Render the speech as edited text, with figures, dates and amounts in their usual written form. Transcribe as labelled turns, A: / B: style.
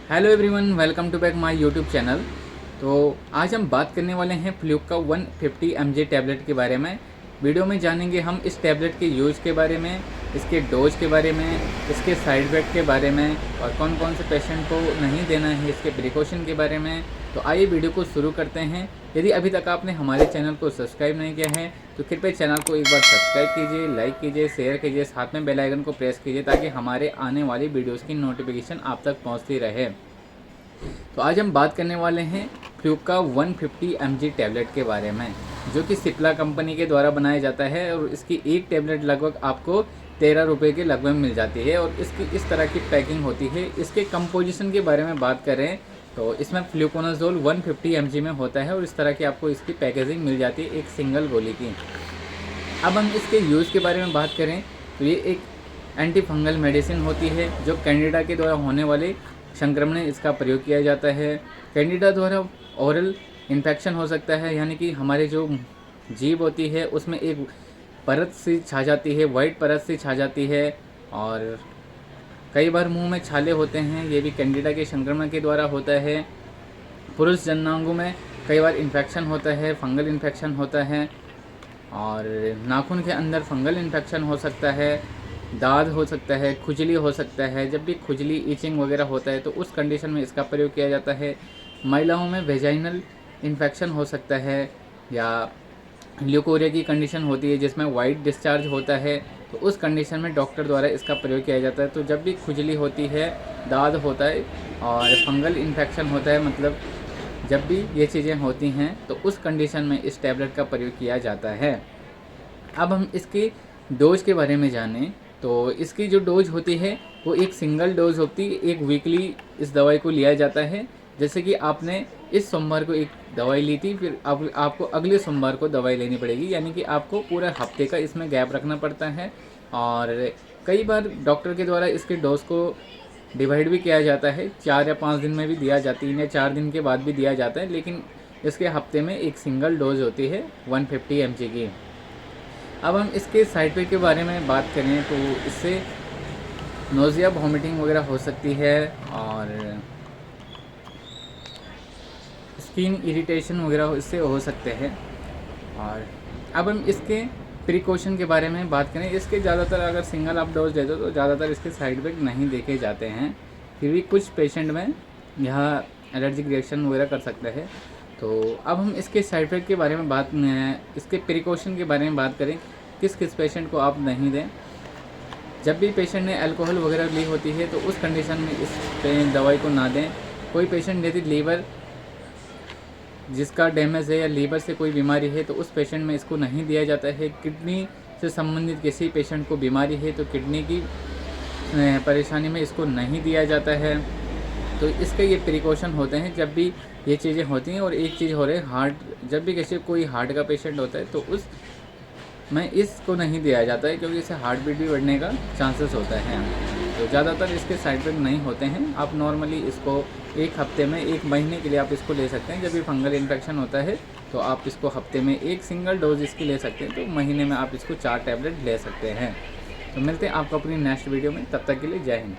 A: Hello everyone, welcome to back my YouTube channel. तो आज हम बात करने वाले हैं फ्लूक का 150 mg टैबलेट के बारे में। वीडियो में जानेंगे हम इस टैबलेट के यूज़ के बारे में, इसके डोज के बारे में, इसके साइड इफ़ेक्ट के बारे में और कौन कौन से पेशेंट को नहीं देना है, इसके प्रिकॉशन के बारे में। तो आइए वीडियो को शुरू करते हैं। यदि अभी तक आपने हमारे चैनल को सब्सक्राइब नहीं किया है तो कृपया चैनल को एक बार सब्सक्राइब कीजिए, लाइक कीजिए, शेयर कीजिए, साथ में बेल आइकन को प्रेस कीजिए ताकि हमारे आने वाली वीडियोज़ की नोटिफिकेशन आप तक पहुँचती रहे। तो आज हम बात करने वाले हैं फ्लूक का 150 mg टैबलेट के बारे में, जो कि सिप्ला कंपनी के द्वारा बनाया जाता है और इसकी एक टैबलेट लगभग आपको 13 रुपये के लगभग मिल जाती है और इसकी इस तरह की पैकिंग होती है। इसके कंपोजिशन के बारे में बात करें तो इसमें फ्लूकोनाजोल 150 mg में होता है और इस तरह की आपको इसकी पैकेजिंग मिल जाती है एक सिंगल गोली की। अब हम इसके यूज़ के बारे में बात करें तो ये एक एंटी फंगल मेडिसिन होती है जो कैंडिडा के द्वारा होने वाले संक्रमण में इसका प्रयोग किया जाता है। कैंडिडा द्वारा ओरल इन्फेक्शन हो सकता है, यानी कि हमारे जो जीभ होती है उसमें एक परत सी छा जाती है, वाइट परत सी छा जाती है और कई बार मुंह में छाले होते हैं, ये भी कैंडिडा के संक्रमण के द्वारा होता है। पुरुष जननांगों में कई बार इन्फेक्शन होता है, फंगल इन्फेक्शन होता है और नाखून के अंदर फंगल इन्फेक्शन हो सकता है, दाद हो सकता है, खुजली हो सकता है। जब भी खुजली ईचिंग वगैरह होता है तो उस कंडीशन में इसका प्रयोग किया जाता है। महिलाओं में वेजाइनल इन्फेक्शन हो सकता है या ल्यूकोरिया की कंडीशन होती है जिसमें वाइट डिस्चार्ज होता है, तो उस कंडीशन में डॉक्टर द्वारा इसका प्रयोग किया जाता है। तो जब भी खुजली होती है, दाद होता है और फंगल इन्फेक्शन होता है, मतलब जब भी ये चीज़ें होती हैं तो उस कंडीशन में इस टैबलेट का प्रयोग किया जाता है। अब हम इसकी डोज के बारे में जानें तो इसकी जो डोज होती है वो एक सिंगल डोज होती है। एक वीकली इस दवाई को लिया जाता है। जैसे कि आपने इस सोमवार को एक दवाई ली थी, फिर अब आपको अगले सोमवार को दवाई लेनी पड़ेगी, यानी कि आपको पूरा हफ्ते का इसमें गैप रखना पड़ता है। और कई बार डॉक्टर के द्वारा इसके डोज को डिवाइड भी किया जाता है, 4 या 5 दिन में भी दिया जाती है या 4 दिन के बाद भी दिया जाता है, लेकिन इसके हफ्ते में एक सिंगल डोज होती है 150 mg की। अब हम इसके साइड इफेक्ट के बारे में बात करें तो इससे नोज़िया, वॉमिटिंग वगैरह हो सकती है और स्किन इरिटेशन वगैरह इससे हो सकते हैं। और अब हम इसके प्रिकॉशन के बारे में बात करें, इसके ज़्यादातर अगर सिंगल आप डोज देते हो तो ज़्यादातर इसके साइड इफेक्ट नहीं देखे जाते हैं, फिर भी कुछ पेशेंट में यह एलर्जिक रिएक्शन वगैरह कर सकता है। तो अब हम इसके साइड इफेक्ट के बारे में इसके प्रिकॉशन के बारे में बात करें, किस किस पेशेंट को आप नहीं दें। जब भी पेशेंट ने अल्कोहल वगैरह ली होती है तो उस कंडीशन में इस दवाई को ना दें। कोई पेशेंट यदि लीवर जिसका डैमेज है या लीवर से कोई बीमारी है तो उस पेशेंट में इसको नहीं दिया जाता है। किडनी से संबंधित किसी पेशेंट को बीमारी है तो किडनी की परेशानी में इसको नहीं दिया जाता है। तो इसके ये प्रिकॉशन होते हैं जब भी ये चीज़ें होती हैं। और एक चीज़ हो रही है हार्ट, जब भी किसी कोई हार्ट का पेशेंट होता है तो उस में इसको नहीं दिया जाता है क्योंकि इससे हार्ट बीट भी बढ़ने का चांसेस होता है। तो ज़्यादातर इसके साइड इफेक्ट नहीं होते हैं। आप नॉर्मली इसको एक हफ्ते में, एक महीने के लिए आप इसको ले सकते हैं। जब भी फंगल इन्फेक्शन होता है तो आप इसको हफ्ते में एक सिंगल डोज इसकी ले सकते हैं, तो महीने में आप इसको 4 टैबलेट ले सकते हैं। तो मिलते हैं आपको अपनी नेक्स्ट वीडियो में, तब तक के लिए जय हिंद।